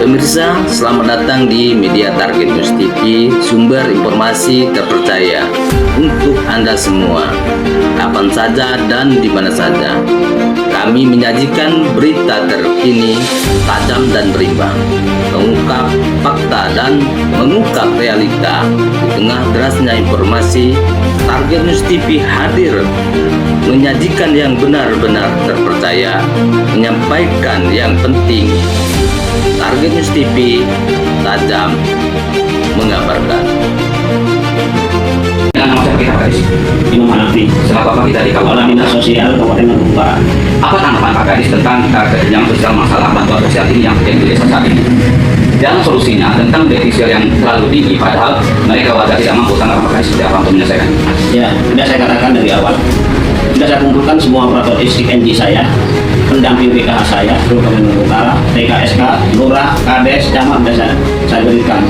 Pemirsa, selamat datang di media Target News TV, sumber informasi terpercaya untuk Anda semua, kapan saja dan di mana saja. Kami menyajikan berita terkini, tajam dan berimbang, mengungkap fakta dan mengungkap realita. Di tengah derasnya informasi, Target News TV hadir menyajikan yang benar-benar terpercaya, menyampaikan yang penting. Target News TV, tajam mengabarkan. Nama saya kita Gadis, Imam Hanafi, selaku apa kita di Kepala Dinas Sosial Kabupaten Bandung Barat. Apa tanggapan Pak Gadis tentang yang sosial masalah bantuan sosial ini yang terjadi di desa saat ini? Dan solusinya tentang defisit yang terlalu tinggi, padahal mereka warga tidak mampu. Tanggapan Pak Gadis seperti apa untuk menyelesaikan? Ya, sudah saya katakan dari awal. Sudah saya kumpulkan semua operator STNG saya, pendamping PKH saya, Kabupaten Bandung Utara, TKSK, Lurah, Kades, Camat, sudah saya berikan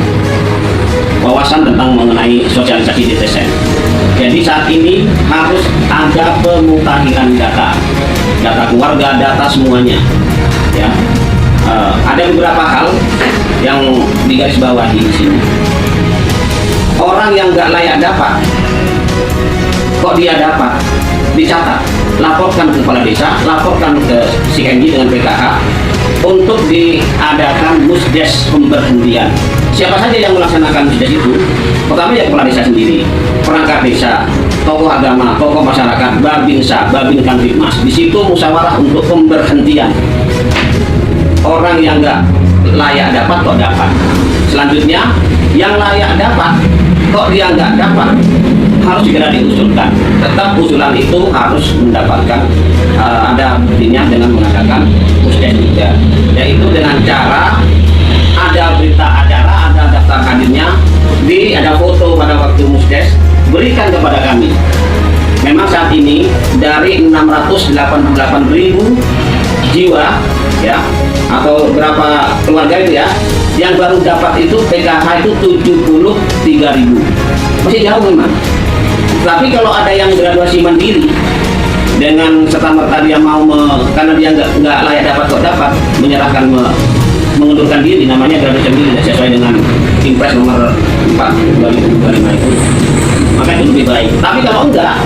wawasan tentang mengenai sosialisasi di desa. Jadi saat ini harus ada pemutahiran data keluarga, data semuanya. Ya, ada beberapa hal yang digarisbawahi di sini. Orang yang nggak layak dapat, kok dia dapat? Dicatat, laporkan ke kepala desa, laporkan ke CNG dengan PKH untuk diadakan musdes pemberhentian. Siapa saja yang melaksanakan musdes itu? Pertama ya kepala desa sendiri, perangkat desa, tokoh agama, tokoh masyarakat, Babinsa, Babin Kamtibmas. Di situ musyawarah untuk pemberhentian. Orang yang nggak layak dapat kok dapat. Selanjutnya, yang layak dapat kok dia nggak dapat, harus segera diusulkan. Tetap usulan itu harus mendapatkan ada buktinya dengan mengadakan musdes juga, yaitu dengan cara ada berita acara, ada daftar hadirnya, ada foto pada waktu musdes, berikan kepada kami. Memang saat ini dari 688.000 jiwa ya, atau berapa keluarga itu ya, yang baru dapat itu PKH itu 73.000, masih jauh memang. Tapi kalau ada yang graduasi mandiri dengan serta-merta dia mau karena dia nggak layak dapat kok dapat, menyerahkan mengundurkan diri, namanya graduasi mandiri sesuai dengan Impres nomor 4 2025 itu, maka itu lebih baik. Tapi kalau enggak,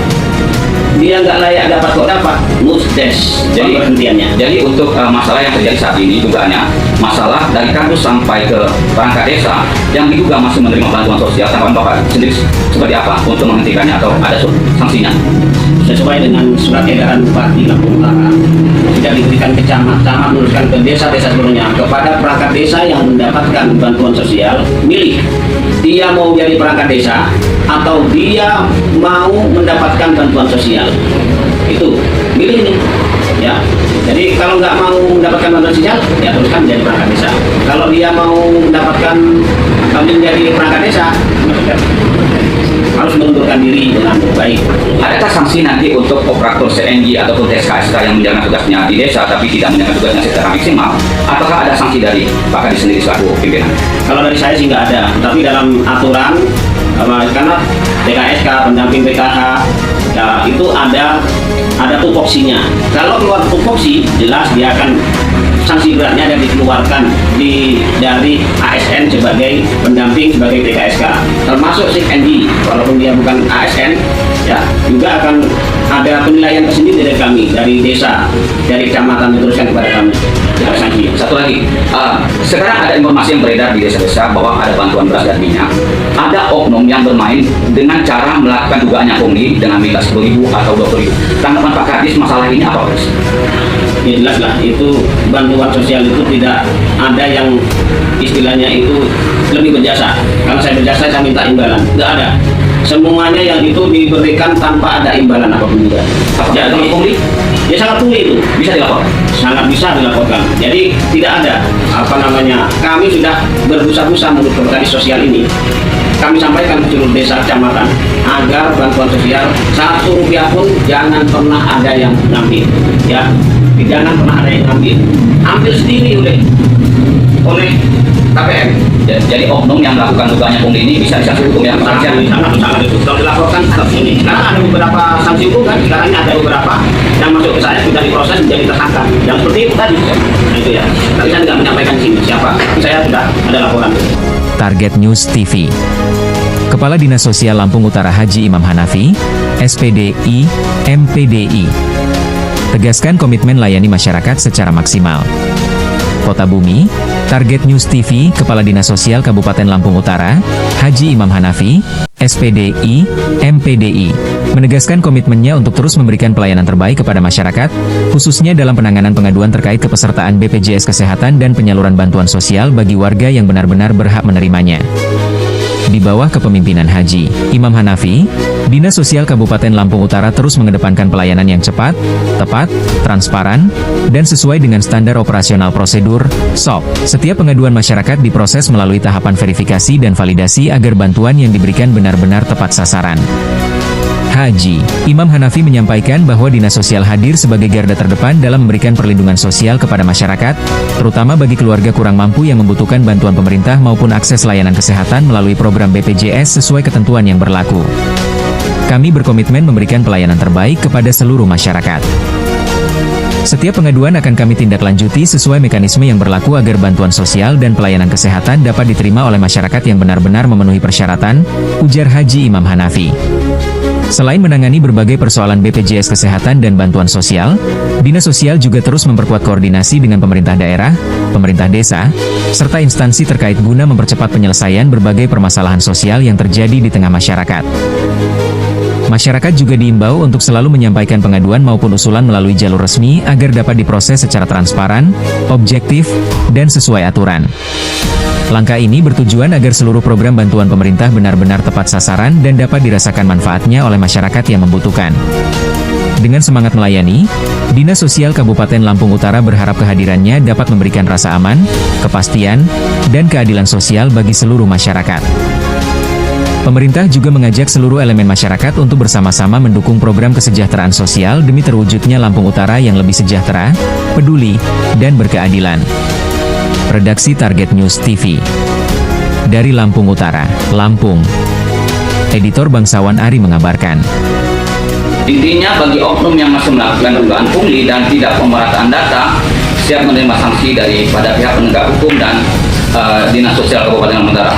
dia nggak layak dapat kok dapat, musdes jadi penghentiannya. Jadi untuk masalah yang terjadi saat ini dugaannya masalah dari kardus sampai ke perangkat desa yang diduga masih menerima bantuan sosial. Tanggapan Bapak sendiri seperti apa untuk menghentikannya atau ada sanksinya? Sesuai dengan surat edaran Bupati Lampung Utara, tidak diberikan ke camat meneruskan ke desa-desa seluruhnya kepada perangkat desa yang mendapatkan bantuan sosial. Milih dia mau jadi perangkat desa atau dia mau mendapatkan bantuan sosial, itu milih nih ya. Jadi kalau nggak mau mendapatkan bantuan sosial ya teruskan menjadi perangkat desa. Kalau dia mau mendapatkan menjadi perangkat desa harus mengundurkan diri dengan baik. Adakah sanksi nanti untuk operator CNG ataupun TKSK yang menjalankan tugasnya di desa tapi tidak menjalankan tugasnya secara maksimal? Ataukah ada sanksi dari Pak Kadis sendiri selaku pimpinan? Kalau dari saya sih nggak ada, tapi dalam aturan karena TKSK, pendamping PKH ya, itu ada tupoksinya. Kalau keluar tupoksi, jelas dia akan sanksi beratnya dan dikeluarkan dari ASN sebagai pendamping sebagai TKSK, termasuk CNG walaupun dia bukan ASN ya, juga akan ada penilaian tersendiri dari kami, dari desa, dari kecamatan, diteruskan kepada kami. Ya, sanksi. Satu lagi, sekarang ada informasi yang beredar di desa-desa bahwa ada bantuan beras dan minyak. Ada oknum yang bermain dengan cara melakukan dugaannya pungli dengan minta 10.000 atau 20.000. Tanggapan Pak Kadis masalah ini apa, Mas? Ya jelas lah, itu bantuan sosial itu tidak ada yang istilahnya itu lebih berjasa. Kalau saya berjasa saya minta imbalan, nggak ada. Semuanya yang itu diberikan tanpa ada imbalan apapun juga. Jadi kalau pungli? Ya sangat pungli itu Bisa dilaporkan? sangat bisa dilaporkan. Jadi tidak ada kami sudah berbusa-busa menurut Kadis sosial ini. Kami sampaikan ke seluruh desa kecamatan agar bantuan sosial 1 rupiah pun jangan pernah ada yang ngambil ya, jangan pernah ada yang ngambil, ambil sendiri oleh KPM. Jadi oknum yang melakukan dugaannya pungli ini bisa disanksi hukum yang sangat itu kalau dilaporkan ini. Sekarang ada beberapa sanksi hukum kan, sekarang ini ada beberapa yang masuk ke saya sudah diproses menjadi tersangka. Yang seperti itu tadi. Nah, itu ya. Tapi saya tidak menyampaikan di sini siapa. Saya sudah ada laporan. Target News TV. Kepala Dinas Sosial Lampung Utara Haji Imam Hanafi, SPDI, MPDI. Tegaskan komitmen layani masyarakat secara maksimal. Kota Bumi, Target News TV, Kepala Dinas Sosial Kabupaten Lampung Utara, Haji Imam Hanafi, SPDI, MPDI, menegaskan komitmennya untuk terus memberikan pelayanan terbaik kepada masyarakat, khususnya dalam penanganan pengaduan terkait kepesertaan BPJS Kesehatan dan penyaluran bantuan sosial bagi warga yang benar-benar berhak menerimanya. Di bawah kepemimpinan Haji Imam Hanafi, Dinas Sosial Kabupaten Lampung Utara terus mengedepankan pelayanan yang cepat, tepat, transparan, dan sesuai dengan standar operasional prosedur (SOP). Setiap pengaduan masyarakat diproses melalui tahapan verifikasi dan validasi agar bantuan yang diberikan benar-benar tepat sasaran. Haji Imam Hanafi menyampaikan bahwa Dinas Sosial hadir sebagai garda terdepan dalam memberikan perlindungan sosial kepada masyarakat, terutama bagi keluarga kurang mampu yang membutuhkan bantuan pemerintah maupun akses layanan kesehatan melalui program BPJS sesuai ketentuan yang berlaku. Kami berkomitmen memberikan pelayanan terbaik kepada seluruh masyarakat. Setiap pengaduan akan kami tindak lanjuti sesuai mekanisme yang berlaku agar bantuan sosial dan pelayanan kesehatan dapat diterima oleh masyarakat yang benar-benar memenuhi persyaratan, ujar Haji Imam Hanafi. Selain menangani berbagai persoalan BPJS Kesehatan dan bantuan sosial, Dinas Sosial juga terus memperkuat koordinasi dengan pemerintah daerah, pemerintah desa, serta instansi terkait guna mempercepat penyelesaian berbagai permasalahan sosial yang terjadi di tengah masyarakat. Masyarakat juga diimbau untuk selalu menyampaikan pengaduan maupun usulan melalui jalur resmi agar dapat diproses secara transparan, objektif, dan sesuai aturan. Langkah ini bertujuan agar seluruh program bantuan pemerintah benar-benar tepat sasaran dan dapat dirasakan manfaatnya oleh masyarakat yang membutuhkan. Dengan semangat melayani, Dinas Sosial Kabupaten Lampung Utara berharap kehadirannya dapat memberikan rasa aman, kepastian, dan keadilan sosial bagi seluruh masyarakat. Pemerintah juga mengajak seluruh elemen masyarakat untuk bersama-sama mendukung program kesejahteraan sosial demi terwujudnya Lampung Utara yang lebih sejahtera, peduli, dan berkeadilan. Redaksi Target News TV. Dari Lampung Utara, Lampung. Editor Bangsawan Ari mengabarkan. Intinya bagi oknum yang masih melakukan dugaan pungli dan tidak pemerataan data, siap menerima sanksi daripada pihak penegak hukum dan Dinas Sosial Kabupaten Lampung Utara.